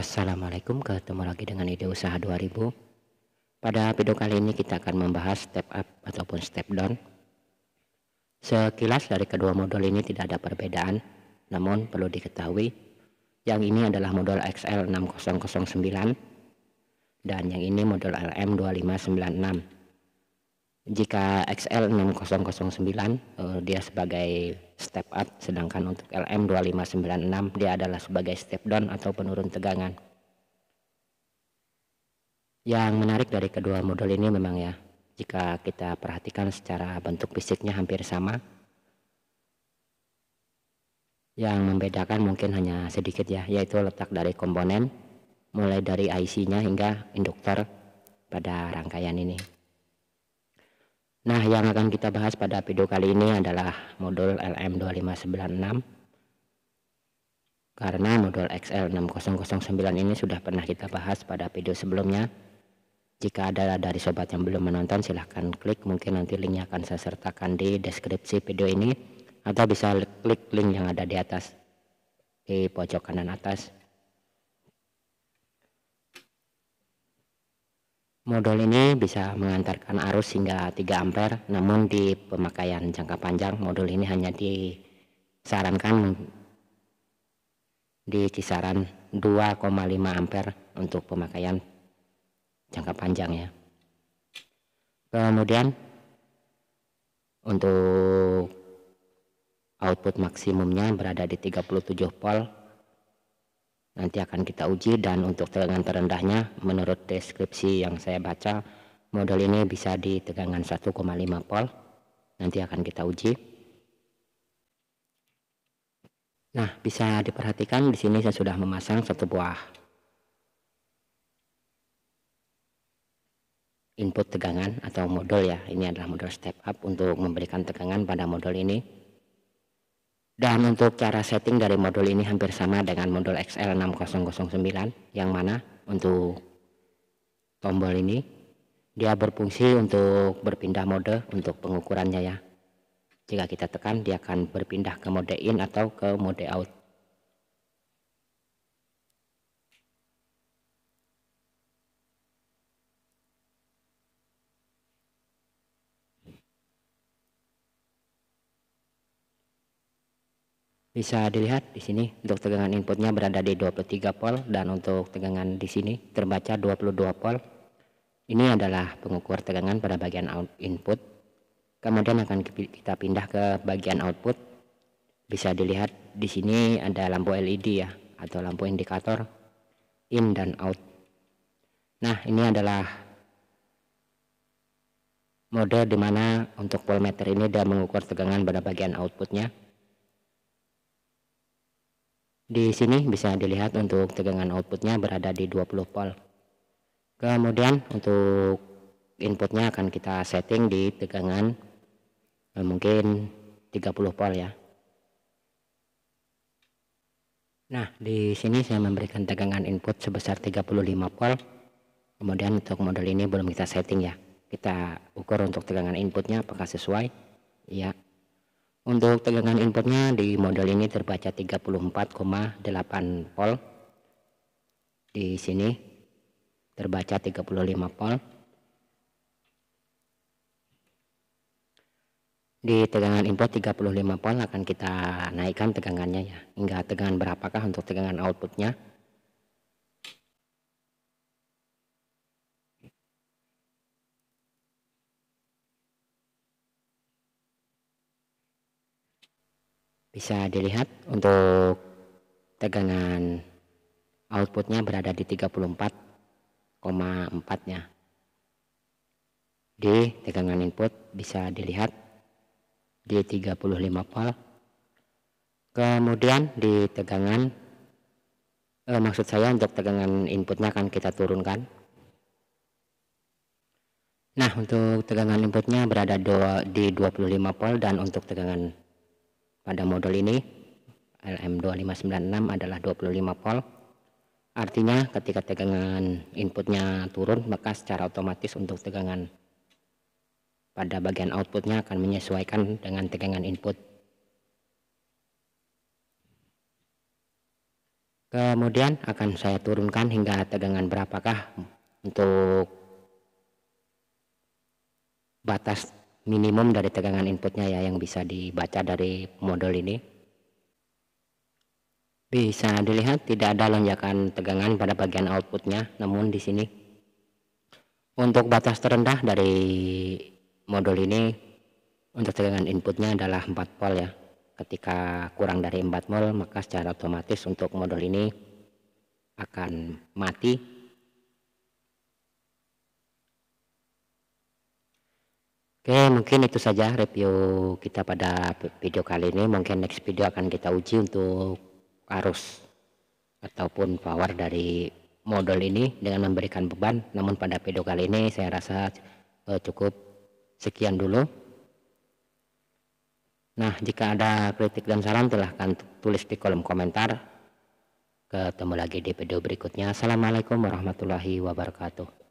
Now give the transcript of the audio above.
Assalamualaikum, ketemu lagi dengan ide usaha 2000. Pada video kali ini kita akan membahas step up ataupun step down. Sekilas dari kedua modul ini tidak ada perbedaan, namun perlu diketahui yang ini adalah modul XL6009 dan yang ini modul LM2596. Jika XL6009 dia sebagai step up, sedangkan untuk LM2596 dia adalah sebagai step down atau penurun tegangan. Yang menarik dari kedua modul ini memang ya, jika kita perhatikan secara bentuk fisiknya hampir sama. Yang membedakan mungkin hanya sedikit ya, yaitu letak dari komponen, mulai dari IC-nya hingga induktor pada rangkaian ini. Nah, yang akan kita bahas pada video kali ini adalah modul LM2596. Karena modul XL6009 ini sudah pernah kita bahas pada video sebelumnya. Jika ada dari sobat yang belum menonton, silahkan klik, mungkin nanti linknya akan saya sertakan di deskripsi video ini, atau bisa klik link yang ada di atas, di pojok kanan atas. Modul ini bisa mengantarkan arus hingga 3 ampere, namun di pemakaian jangka panjang modul ini hanya disarankan di kisaran 2,5 ampere untuk pemakaian jangka panjang ya. Kemudian untuk output maksimumnya berada di 37 volt. Nanti akan kita uji, dan untuk tegangan terendahnya menurut deskripsi yang saya baca modul ini bisa di tegangan 1,5 volt. Nanti akan kita uji. Nah, bisa diperhatikan di sini saya sudah memasang satu buah input tegangan atau modul ya. Ini adalah modul step up untuk memberikan tegangan pada modul ini. Dan untuk cara setting dari modul ini hampir sama dengan modul XL6009, yang mana untuk tombol ini dia berfungsi untuk berpindah mode untuk pengukurannya ya. Jika kita tekan, dia akan berpindah ke mode in atau ke mode out. Bisa dilihat di sini untuk tegangan inputnya berada di 23 volt, dan untuk tegangan di sini terbaca 22 volt. Ini adalah pengukur tegangan pada bagian input. Kemudian akan kita pindah ke bagian output. Bisa dilihat di sini ada lampu LED ya, atau lampu indikator in dan out. Nah, ini adalah mode dimana untuk voltmeter ini dia mengukur tegangan pada bagian outputnya. Di sini bisa dilihat untuk tegangan outputnya berada di 20 volt. Kemudian untuk inputnya akan kita setting di tegangan mungkin 30 volt ya. Nah, di sini saya memberikan tegangan input sebesar 35 volt. Kemudian untuk model ini belum kita setting ya. Kita ukur untuk tegangan inputnya apakah sesuai. Ya. Untuk tegangan inputnya di model ini terbaca 34,8 volt. Di sini terbaca 35 volt. Di tegangan input 35 volt akan kita naikkan tegangannya ya, hingga tegangan berapakah untuk tegangan outputnya. Bisa dilihat untuk tegangan outputnya berada di 34,4 nya. Di tegangan input bisa dilihat di 35 volt. Kemudian di tegangan maksud saya untuk tegangan inputnya akan kita turunkan. Nah, untuk tegangan inputnya berada di 25 volt, dan untuk tegangan pada modul ini LM2596 adalah 25 volt. Artinya ketika tegangan inputnya turun, maka secara otomatis untuk tegangan pada bagian outputnya akan menyesuaikan dengan tegangan input. Kemudian akan saya turunkan hingga tegangan berapakah untuk batas minimum dari tegangan inputnya ya yang bisa dibaca dari modul ini. Bisa dilihat tidak ada lonjakan tegangan pada bagian outputnya, namun di sini untuk batas terendah dari modul ini untuk tegangan inputnya adalah 4 volt ya. Ketika kurang dari 4 volt maka secara otomatis untuk modul ini akan mati. Oke, mungkin itu saja review kita pada video kali ini. Mungkin next video akan kita uji untuk arus ataupun power dari modul ini dengan memberikan beban. Namun pada video kali ini saya rasa cukup sekian dulu. Nah, jika ada kritik dan saran silahkan tulis di kolom komentar. Ketemu lagi di video berikutnya. Assalamualaikum warahmatullahi wabarakatuh.